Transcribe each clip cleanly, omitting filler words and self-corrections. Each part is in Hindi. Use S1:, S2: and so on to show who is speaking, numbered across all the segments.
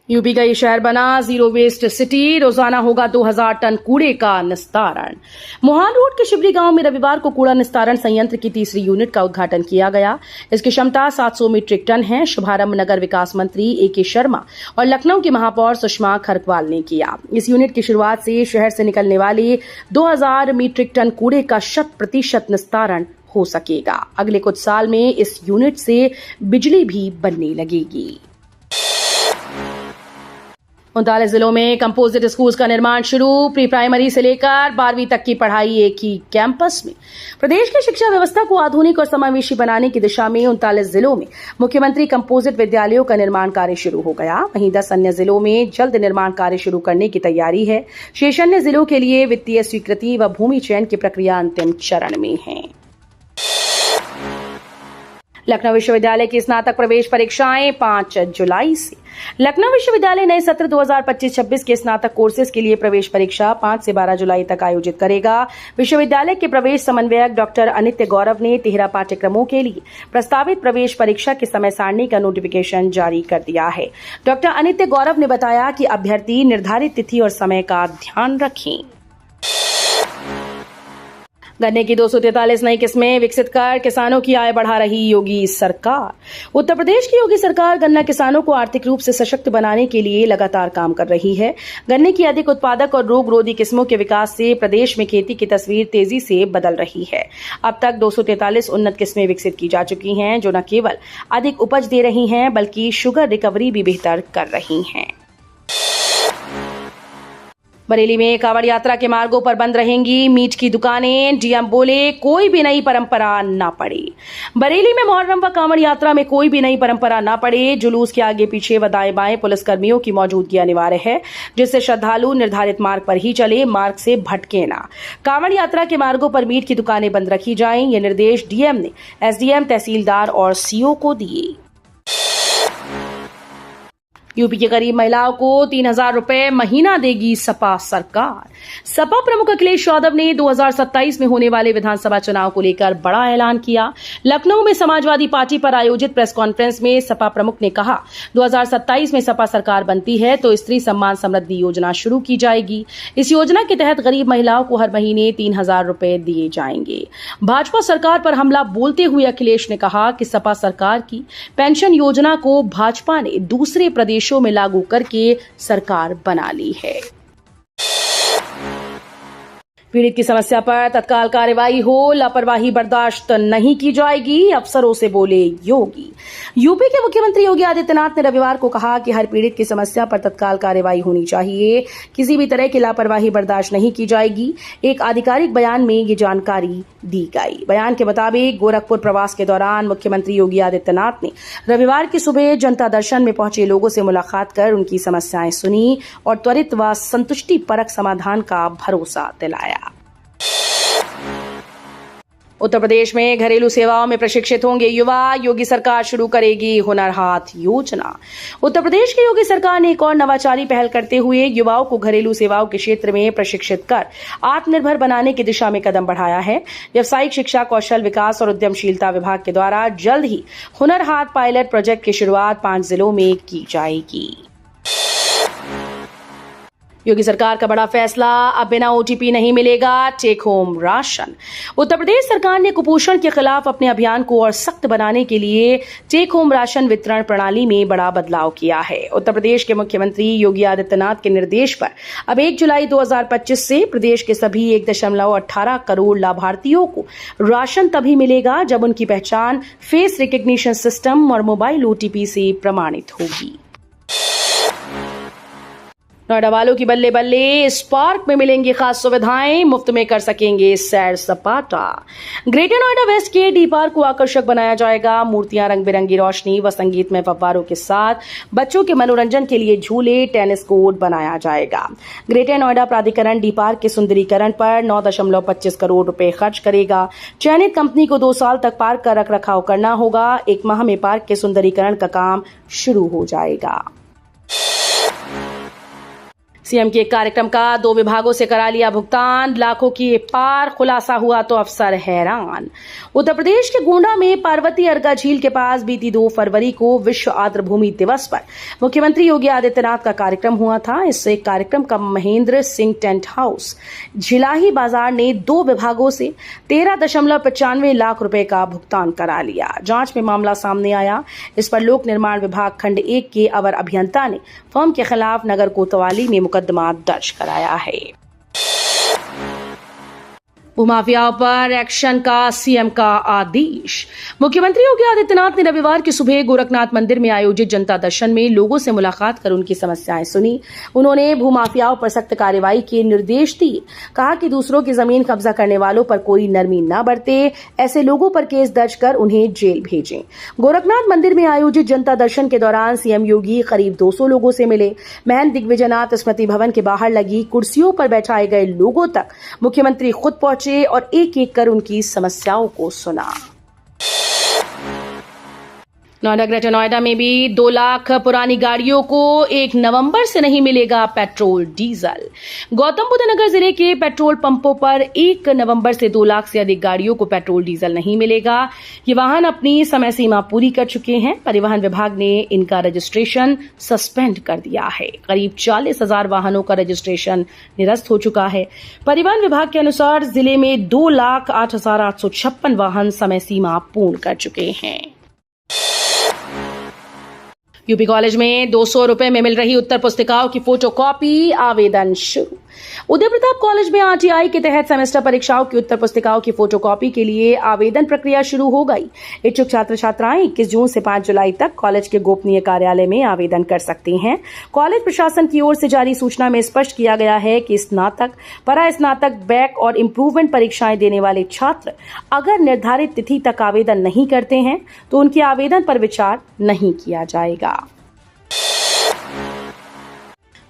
S1: यूपी का ये शहर बना जीरो वेस्ट सिटी। रोजाना होगा 2000 टन कूड़े का निस्तारण। मोहाल रोड के शिवरी गांव में रविवार को कूड़ा निस्तारण संयंत्र की तीसरी यूनिट का उद्घाटन किया गया। इसकी क्षमता 700 मीट्रिक टन है। शुभारंभ नगर विकास मंत्री AK शर्मा और लखनऊ की महापौर सुषमा खरकवाल ने किया। इस यूनिट की शुरुआत से शहर से निकलने वाले 2000 मीट्रिक टन कूड़े का 100% निस्तारण हो सकेगा। अगले कुछ साल में इस यूनिट से बिजली भी बनने लगेगी। 39 जिलों में कंपोजिट स्कूल्स का निर्माण शुरू। प्री प्राइमरी से लेकर 12वीं तक की पढ़ाई एक ही कैंपस में। प्रदेश की शिक्षा व्यवस्था को आधुनिक और समावेशी बनाने की दिशा में 39 जिलों में मुख्यमंत्री कंपोजिट विद्यालयों का निर्माण कार्य शुरू हो गया। वहीं 10 अन्य जिलों में जल्द निर्माण कार्य शुरू करने की तैयारी है। शेष अन्य जिलों के लिए वित्तीय स्वीकृति व भूमि चयन की प्रक्रिया अंतिम चरण में है। लखनऊ विश्वविद्यालय की स्नातक प्रवेश परीक्षाएं 5 जुलाई से। लखनऊ विश्वविद्यालय नए सत्र 2025-26 के स्नातक कोर्सेज के लिए प्रवेश परीक्षा 5 से 12 जुलाई तक आयोजित करेगा। विश्वविद्यालय के प्रवेश समन्वयक डॉक्टर अनित्य गौरव ने 13 पाठ्यक्रमों के लिए प्रस्तावित प्रवेश परीक्षा के समय सारणी का नोटिफिकेशन जारी कर दिया है। डॉक्टर अनित्य गौरव ने बताया कि अभ्यर्थी निर्धारित तिथि और समय का ध्यान रखें। गन्ने की 243 नई किस्में विकसित कर किसानों की आय बढ़ा रही योगी सरकार। उत्तर प्रदेश की योगी सरकार गन्ना किसानों को आर्थिक रूप से सशक्त बनाने के लिए लगातार काम कर रही है। गन्ने की अधिक उत्पादक और रोग रोधी किस्मों के विकास से प्रदेश में खेती की तस्वीर तेजी से बदल रही है। अब तक 243 उन्नत किस्में विकसित की जा चुकी हैं, जो न केवल अधिक उपज दे रही हैं बल्कि शुगर रिकवरी भी बेहतर कर रही हैं। बरेली में कांवड़ यात्रा के मार्गों पर बंद रहेंगी मीट की दुकानें। डीएम बोले कोई भी नई परंपरा ना पड़े। बरेली में मुहर्रम व कांवड़ यात्रा में कोई भी नई परंपरा ना पड़े। जुलूस के आगे पीछे व दाएं बाएं पुलिसकर्मियों की मौजूदगी अनिवार्य है, जिससे श्रद्धालु निर्धारित मार्ग पर ही चले, मार्ग से भटके ना। कांवड़ यात्रा के मार्गों पर मीट की दुकानें बंद रखी जाएं। ये निर्देश डीएम ने SDM, तहसीलदार और CO को दिए। यूपी की गरीब महिलाओं को 3000 रुपए महीना देगी सपा सरकार। सपा प्रमुख अखिलेश यादव ने 2027 में होने वाले विधानसभा चुनाव को लेकर बड़ा ऐलान किया। लखनऊ में समाजवादी पार्टी पर आयोजित प्रेस कॉन्फ्रेंस में सपा प्रमुख ने कहा, 2027 में सपा सरकार बनती है तो स्त्री सम्मान समृद्धि योजना शुरू की जाएगी। इस योजना के तहत गरीब महिलाओं को हर महीने 3000 रुपए दिए जाएंगे। भाजपा सरकार पर हमला बोलते हुए अखिलेश ने कहा कि सपा सरकार की पेंशन योजना को भाजपा ने दूसरे प्रदेशों में लागू करके सरकार बना ली है। पीड़ित की समस्या पर तत्काल कार्रवाई हो, लापरवाही बर्दाश्त नहीं की जाएगी, अफसरों से बोले योगी। यूपी के मुख्यमंत्री योगी आदित्यनाथ ने रविवार को कहा कि हर पीड़ित की समस्या पर तत्काल कार्रवाई होनी चाहिए, किसी भी तरह की लापरवाही बर्दाश्त नहीं की जाएगी। एक आधिकारिक बयान में ये जानकारी दी गई। बयान के मुताबिक गोरखपुर प्रवास के दौरान मुख्यमंत्री योगी आदित्यनाथ ने रविवार की सुबह जनता दर्शन में पहुंचे लोगों से मुलाकात कर उनकी समस्याएं सुनी और त्वरित व संतुष्टिपरक समाधान का भरोसा दिलाया। उत्तर प्रदेश में घरेलू सेवाओं में प्रशिक्षित होंगे युवा। योगी सरकार शुरू करेगी हुनर हाथ योजना। उत्तर प्रदेश की योगी सरकार ने एक और नवाचारी पहल करते हुए युवाओं को घरेलू सेवाओं के क्षेत्र में प्रशिक्षित कर आत्मनिर्भर बनाने की दिशा में कदम बढ़ाया है। व्यावसायिक शिक्षा, कौशल विकास और उद्यमशीलता विभाग के द्वारा जल्द ही हुनर हाथ पायलट प्रोजेक्ट की शुरुआत 5 जिलों में की जाएगी। योगी सरकार का बड़ा फैसला, अब बिना OTP नहीं मिलेगा take home ration. Uttar Pradesh सरकार ने कुपोषण के खिलाफ अपने अभियान को और सख्त बनाने के लिए टेक होम राशन वितरण प्रणाली में बड़ा बदलाव किया है। उत्तर प्रदेश के मुख्यमंत्री योगी आदित्यनाथ के निर्देश पर अब 1 जुलाई 2025 से प्रदेश के सभी 1.18 करोड़ लाभार्थियों को राशन तभी मिलेगा जब उनकी पहचान फेस रिकग्निशन सिस्टम और मोबाइल OTP से प्रमाणित होगी। नोएडा वालों की बल्ले बल्ले, इस पार्क में मिलेंगी खास सुविधाएं, मुफ्त में कर सकेंगे सैर सपाटा। ग्रेटर नोएडा वेस्ट के डी पार्क को आकर्षक बनाया जाएगा। मूर्तियां, रंग बिरंगी रोशनी व संगीतमय फव्वारों के साथ बच्चों के मनोरंजन के लिए झूले, टेनिस कोर्ट बनाया जाएगा। ग्रेटर नोएडा प्राधिकरण डी पार्क के सुंदरीकरण पर 9.25 करोड़ रुपए खर्च करेगा। चयनित कंपनी को 2 साल तक पार्क का रख रखाव करना होगा। 1 माह में पार्क के सुंदरीकरण का काम शुरू हो जाएगा। सीएम के कार्यक्रम का 2 विभागों से करा लिया भुगतान, लाखों की पार, खुलासा हुआ तो अफसर हैरान। उत्तर प्रदेश के गोंडा में पार्वती अर्गा झील के पास बीती 2 फरवरी को विश्व आर्द्रभूमि दिवस पर मुख्यमंत्री योगी आदित्यनाथ का कार्यक्रम हुआ था। इस कार्यक्रम का महेंद्र सिंह टेंट हाउस झिलाही बाजार ने 2 विभागों से 13.95 लाख रुपए का भुगतान करा लिया। जांच में मामला सामने आया। इस पर लोक निर्माण विभाग खंड 1 के अवर अभियंता ने फर्म के खिलाफ नगर कोतवाली में मुकदमा दर्ज कराया है। भूमाफियाओं पर एक्शन का सीएम का आदेश। मुख्यमंत्री योगी आदित्यनाथ ने रविवार की सुबह गोरखनाथ मंदिर में आयोजित जनता दर्शन में लोगों से मुलाकात कर उनकी समस्याएं सुनी। उन्होंने भूमाफियाओं पर सख्त कार्रवाई के निर्देश दिए। कहा कि दूसरों की जमीन कब्जा करने वालों पर कोई नरमी न बरते, ऐसे लोगों पर केस दर्ज कर उन्हें जेल भेजें। गोरखनाथ मंदिर में आयोजित जनता दर्शन के दौरान सीएम योगी करीब 200 लोगों से मिले। महंत दिग्विजयनाथ स्मृति भवन के बाहर लगी कुर्सियों पर बैठाए गए लोगों तक मुख्यमंत्री खुद पहुंचे और एक-एक कर उनकी समस्याओं को सुना। नोएडा ग्रेटर नोएडा में भी 2 लाख पुरानी गाड़ियों को 1 नवंबर से नहीं मिलेगा पेट्रोल डीजल। गौतम बुद्ध नगर जिले के पेट्रोल पंपों पर 1 नवंबर से 2 लाख से अधिक गाड़ियों को पेट्रोल डीजल नहीं मिलेगा। ये वाहन अपनी समय सीमा पूरी कर चुके हैं। परिवहन विभाग ने इनका रजिस्ट्रेशन सस्पेंड कर दिया है। करीब 40,000 वाहनों का रजिस्ट्रेशन निरस्त हो चुका है। परिवहन विभाग के अनुसार जिले में 2,08,856 वाहन समय सीमा पूर्ण कर चुके हैं। यूपी कॉलेज में 200 रुपए में मिल रही उत्तर पुस्तिकाओं की फोटोकॉपी, आवेदन शुरू। उदय प्रताप कॉलेज में आरटीआई के तहत सेमेस्टर परीक्षाओं की उत्तर पुस्तिकाओं की फोटोकॉपी के लिए आवेदन प्रक्रिया शुरू हो गई। इच्छुक छात्र छात्राएं 21 जून से 5 जुलाई तक कॉलेज के गोपनीय कार्यालय में आवेदन कर सकती हैं। कॉलेज प्रशासन की ओर से जारी सूचना में स्पष्ट किया गया है कि स्नातक, परा स्नातक, बैक और इम्प्रूवमेंट परीक्षाएं देने वाले छात्र अगर निर्धारित तिथि तक आवेदन नहीं करते हैं तो उनके आवेदन पर विचार नहीं किया जाएगा।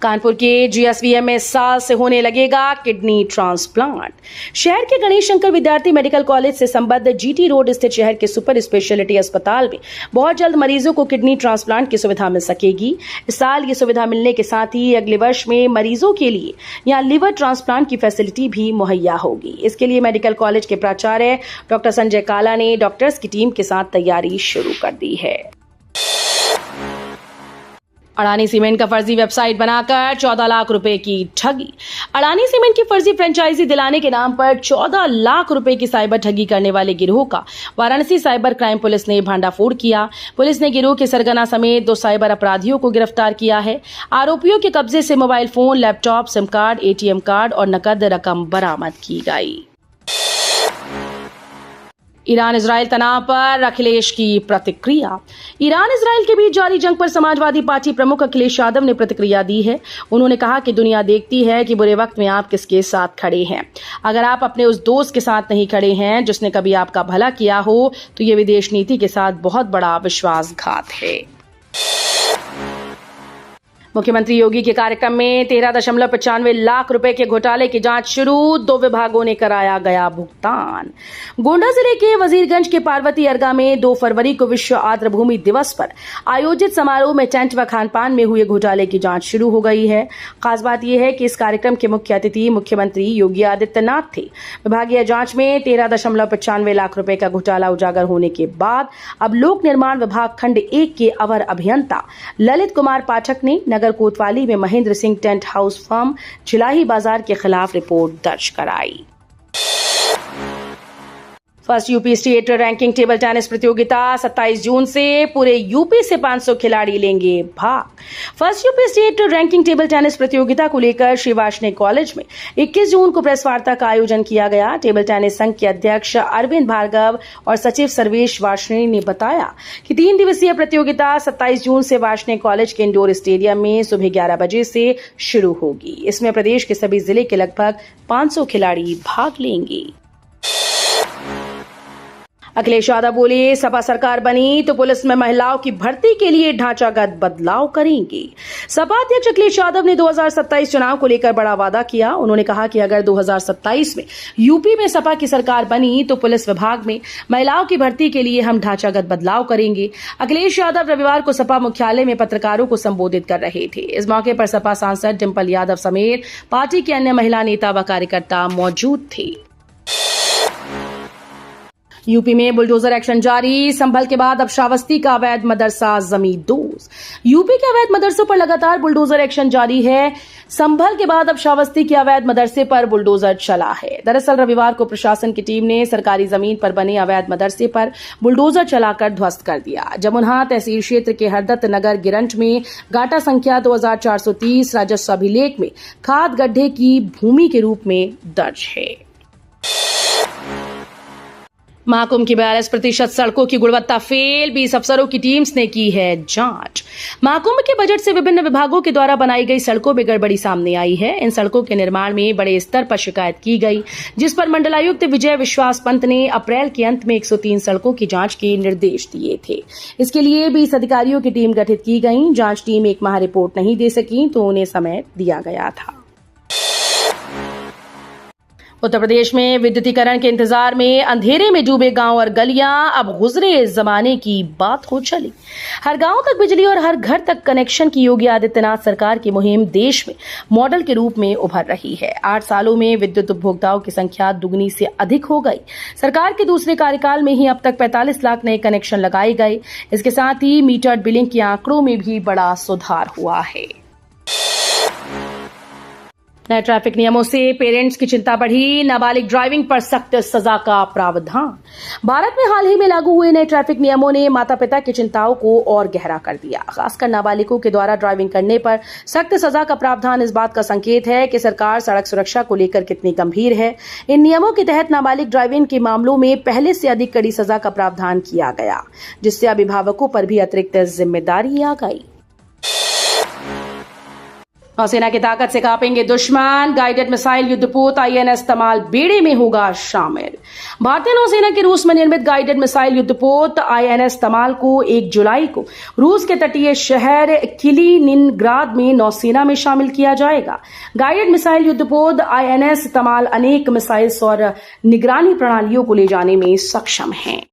S1: कानपुर के जीएसवीएम में साल से होने लगेगा किडनी ट्रांसप्लांट। शहर के गणेश शंकर विद्यार्थी मेडिकल कॉलेज से संबद्ध जीटी रोड स्थित शहर के सुपर स्पेशलिटी अस्पताल में बहुत जल्द मरीजों को किडनी ट्रांसप्लांट की सुविधा मिल सकेगी। इस साल ये सुविधा मिलने के साथ ही अगले वर्ष में मरीजों के लिए यहां लिवर ट्रांसप्लांट की फैसिलिटी भी मुहैया होगी। इसके लिए मेडिकल कॉलेज के प्राचार्य डॉक्टर संजय काला ने डॉक्टर्स की टीम के साथ तैयारी शुरू कर दी है। अडानी सीमेंट का फर्जी वेबसाइट बनाकर 14 लाख रुपए की ठगी। अडानी सीमेंट की फर्जी फ्रेंचाइजी दिलाने के नाम पर 14 लाख रुपए की साइबर ठगी करने वाले गिरोह का वाराणसी साइबर क्राइम पुलिस ने भांडाफोड़ किया। पुलिस ने गिरोह के सरगना समेत 2 साइबर अपराधियों को गिरफ्तार किया है। आरोपियों के कब्जे से mobile phone, laptop, SIM card, ATM card और नकद रकम बरामद की गई। ईरान इजराइल तनाव पर अखिलेश की प्रतिक्रिया। ईरान इजराइल के बीच जारी जंग पर समाजवादी पार्टी प्रमुख अखिलेश यादव ने प्रतिक्रिया दी है। उन्होंने कहा कि दुनिया देखती है कि बुरे वक्त में आप किसके साथ खड़े हैं। अगर आप अपने उस दोस्त के साथ नहीं खड़े हैं जिसने कभी आपका भला किया हो तो ये विदेश नीति के साथ बहुत बड़ा विश्वासघात है। मुख्यमंत्री योगी के कार्यक्रम में 13.95 लाख रुपए के घोटाले की जांच शुरू, 2 विभागों ने कराया गया भुगतान। गोंडा जिले के वजीरगंज के पार्वती अर्गा में 2 फरवरी को विश्व आर्द्रभूमि दिवस पर आयोजित समारोह में टेंट व खानपान में हुए घोटाले की जांच शुरू हो गई है। खास बात यह है कि इस कार्यक्रम के मुख्य अतिथि मुख्यमंत्री योगी आदित्यनाथ थे। विभागीय जांच में 13.95 लाख रुपए का घोटाला उजागर होने के बाद अब लोक निर्माण विभाग खंड 1 के अवर अभियंता ललित कुमार पाठक ने नगर कोतवाली में Mahendra Singh tent house firm Jhilahi बाजार के खिलाफ रिपोर्ट दर्ज कराई। First UP state ranking table tennis प्रतियोगिता 27 जून से पूरे यूपी से 500 खिलाड़ी लेंगे भाग। First UP state ranking table tennis प्रतियोगिता को लेकर श्री वार्ष्णेय कॉलेज में 21 जून को प्रेस वार्ता का आयोजन किया गया। टेबल टेनिस संघ के अध्यक्ष अरविंद भार्गव और सचिव सर्वेश वार्ष्णेय ने बताया कि 3 दिवसीय प्रतियोगिता 27 जून से वार्ष्णेय कॉलेज के इंडोर स्टेडियम में सुबह 11 बजे से शुरू होगी। इसमें प्रदेश के सभी जिले के लगभग 500 खिलाड़ी भाग लेंगे। अखिलेश यादव बोले, सपा सरकार बनी तो पुलिस में महिलाओं की भर्ती के लिए ढांचागत बदलाव करेंगे। सपा अध्यक्ष अखिलेश यादव ने 2027 चुनाव को लेकर बड़ा वादा किया। उन्होंने कहा कि अगर 2027 में यूपी में सपा की सरकार बनी तो पुलिस विभाग में महिलाओं की भर्ती के लिए हम ढांचागत बदलाव करेंगे। अखिलेश यादव रविवार को सपा मुख्यालय में पत्रकारों को संबोधित कर रहे थे। इस मौके पर सपा सांसद डिंपल यादव समेत पार्टी के अन्य महिला नेता व कार्यकर्ता मौजूद थे। यूपी में बुलडोजर एक्शन जारी। संभल के बाद अब श्रावस्ती का अवैध मदरसा जमींदोज। यूपी के अवैध मदरसों पर लगातार बुलडोजर एक्शन जारी है। संभल के बाद अब श्रावस्ती के अवैध मदरसे पर बुलडोजर चला है। दरअसल रविवार को प्रशासन की टीम ने सरकारी जमीन पर बने अवैध मदरसे पर बुलडोजर चलाकर ध्वस्त कर दिया। जमुना तहसील क्षेत्र के हरदत्त नगर गिरंट में गाटा संख्या 2430 राजस्व अभिलेख में खाद गड्ढे की भूमि के रूप में दर्ज है। महाकुंभ की 42% सड़कों की गुणवत्ता फेल। 20 अफसरों की टीम्स ने की है जांच। महाकुंभ के बजट से विभिन्न विभागों के द्वारा बनाई गई सड़कों में गड़बड़ी सामने आई है। इन सड़कों के निर्माण में बड़े स्तर पर शिकायत की गई, जिस पर मंडलायुक्त विजय विश्वास पंत ने अप्रैल के अंत में 103 सड़कों की जांच के निर्देश दिए थे। इसके लिए 20 अधिकारियों की टीम गठित की गई। जांच टीम एक माह रिपोर्ट नहीं दे सकी तो उन्हें समय दिया गया था। उत्तर प्रदेश में विद्युतीकरण के इंतजार में अंधेरे में डूबे गांव और गलियां अब गुजरे जमाने की बात हो चली। हर गांव तक बिजली और हर घर तक कनेक्शन की योगी आदित्यनाथ सरकार की मुहिम देश में मॉडल के रूप में उभर रही है। 8 सालों में विद्युत उपभोक्ताओं की संख्या दुगनी से अधिक हो गई। सरकार के दूसरे कार्यकाल में ही अब तक 45 लाख नए कनेक्शन लगाए गए। इसके साथ ही मीटर्ड बिलिंग के आंकड़ों में भी बड़ा सुधार हुआ है। नए ट्रैफिक नियमों से पेरेंट्स की चिंता बढ़ी। नाबालिग ड्राइविंग पर सख्त सजा का प्रावधान। भारत में हाल ही में लागू हुए नए ट्रैफिक नियमों ने माता पिता की चिंताओं को और गहरा कर दिया। खासकर नाबालिगों के द्वारा ड्राइविंग करने पर सख्त सजा का प्रावधान इस बात का संकेत है कि सरकार सड़क सुरक्षा को लेकर कितनी गंभीर है। इन नियमों के तहत नाबालिग ड्राइविंग के मामलों में पहले से अधिक कड़ी सजा का प्रावधान किया गया, जिससे अभिभावकों पर भी अतिरिक्त जिम्मेदारी आ गई। नौसेना की ताकत से कांपेंगे दुश्मन। गाइडेड मिसाइल युद्धपोत INS तमाल बेड़े में होगा शामिल। भारतीय नौसेना के रूस में निर्मित गाइडेड मिसाइल युद्धपोत INS तमाल को 1 जुलाई को रूस के तटीय शहर किलिनिनग्राद में नौसेना में शामिल किया जाएगा। गाइडेड मिसाइल युद्धपोत INS तमाल अनेक मिसाइल्स और निगरानी प्रणालियों को ले जाने में सक्षम है।